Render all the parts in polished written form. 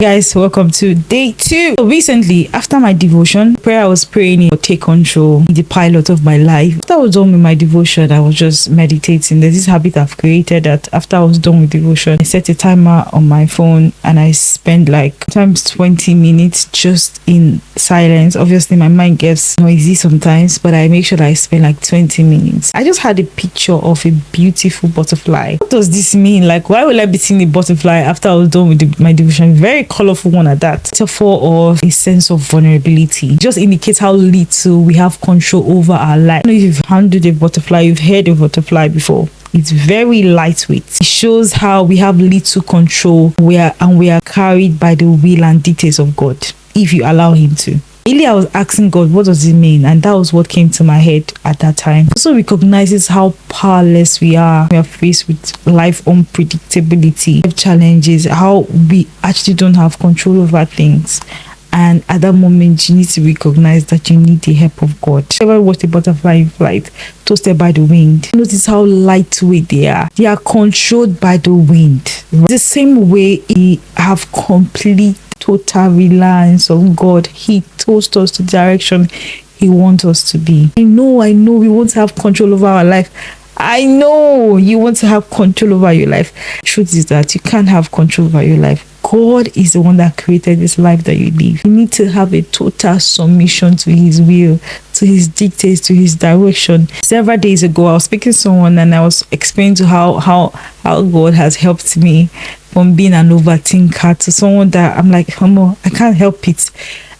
Guys, welcome to day 2. Recently, after my devotion, prayer I was praying will take control, the pilot of my life. After I was done with my devotion, I was just meditating. There's this habit I've created that after I was done with devotion, I set a timer on my phone and I spend like times 20 minutes just in silence. Obviously, my mind gets noisy sometimes, but I make sure that I spend like 20 minutes. I just had a picture of a beautiful butterfly. What does this mean? Like, why will I be seeing a butterfly after I was done with my devotion? Very colorful one at that. Metaphor of a sense of vulnerability. It just indicates how little we have control over our life. I don't know if you've handled a butterfly, you've heard a butterfly before. It's very lightweight. It shows how we have little control we are carried by the will and dictates of God if you allow him to. Really, I was asking God, what does it mean? And that was what came to my head at that time. Also recognizes how powerless we are. We are faced with life unpredictability, life challenges, how we actually don't have control over things. And at that moment, you need to recognize that you need the help of God. Ever watched a butterfly in flight, toasted by the wind? Notice how lightweight they are. They are controlled by the wind. The same way we have complete total reliance on God. He told us the direction he wants us to be. I know we want to have control over our life. I know you want to have control over your life. Truth is that you can't have control over your life. God is the one that created this life that you live. You need to have a total submission to his will, to his dictates, to his direction. Several days ago, I was speaking to someone and I was explaining to how God has helped me from being an overthinker to someone that I'm like, I can't help it.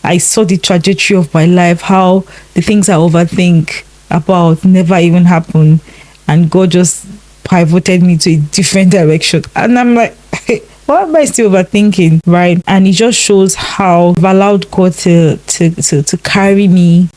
I saw the trajectory of my life, how the things I overthink about never even happen. And God just pivoted me to a different direction. And I'm like, why am I still overthinking, right? And it just shows how I've allowed God to carry me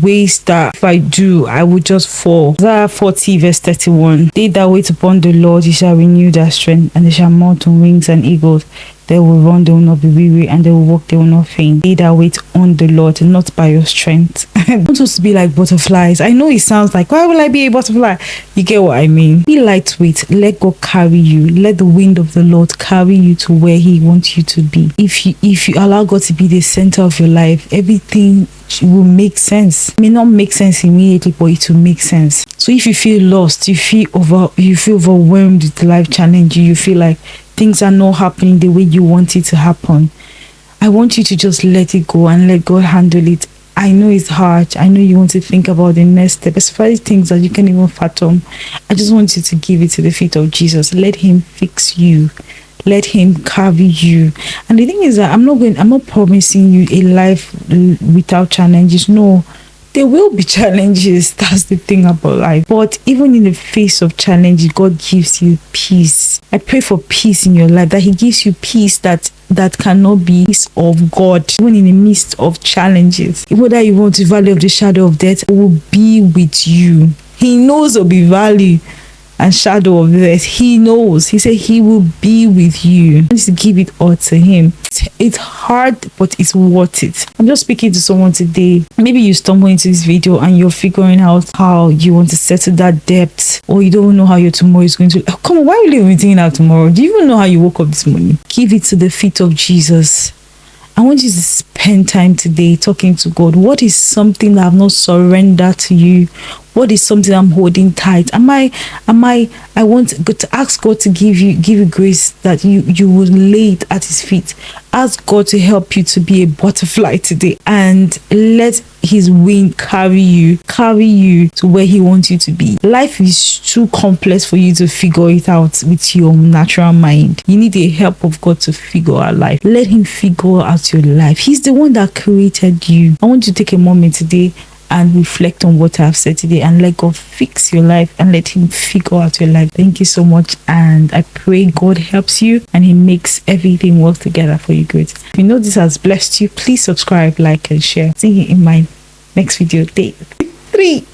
ways that if I do, I would just fall. Isaiah 40 verse 31. They that wait upon the Lord, he shall renew their strength, and they shall mount on wings and eagles. They will run, they will not be weary, and they will walk, they will not faint. They that wait on the Lord, not by your strength. I want us to be like butterflies. I know it sounds like, why will I be a butterfly? You get what I mean? Be lightweight. Let God carry you. Let the wind of the Lord carry you to where he wants you to be. If you allow God to be the center of your life, everything will make sense. It may not make sense immediately, but it will make sense. So if you feel lost, you feel overwhelmed with life challenge, you feel like things are not happening the way you want it to happen, I want you to just let it go and let God handle it. I know it's hard. I know you want to think about the next step, especially things that you can't even fathom. I just want you to give it to the feet of Jesus. Let him fix you. Let him carry you. And the thing is that I'm not promising you a life without challenges. No, there will be challenges. That's the thing about life. But even in the face of challenges, God gives you peace. I pray for peace in your life, that he gives you peace that cannot be peace of God, even in the midst of challenges. Whether you want the valley of the shadow of death, it will be with you. He knows of the valley and shadow of death. He knows. He said he will be with you. Just give it all to him. It's hard, but it's worth it. I'm just speaking to someone today. Maybe you stumble into this video and you're figuring out how you want to settle that debt, or you don't know how your tomorrow is going to. Oh, come on, why are you even thinking out tomorrow? Do you even know how you woke up this morning? Give it to the feet of Jesus. I want you to spend time today talking to God. What is something that I've not surrendered to you? What is something I'm holding tight? I want to ask God to give you grace that you will lay it at his feet. Ask God to help you to be a butterfly today, and let his wing carry you to where he wants you to be. Life is too complex for you to figure it out with your natural mind. You need the help of God to figure out life. Let him figure out your life. He's the one that created you. I want you to take a moment today and reflect on what I've said today, and let God fix your life and let him figure out your life. Thank you so much, and I pray God helps you and he makes everything work together for you good. If you know this has blessed you, please subscribe, like and share. See you in my next video, day 3.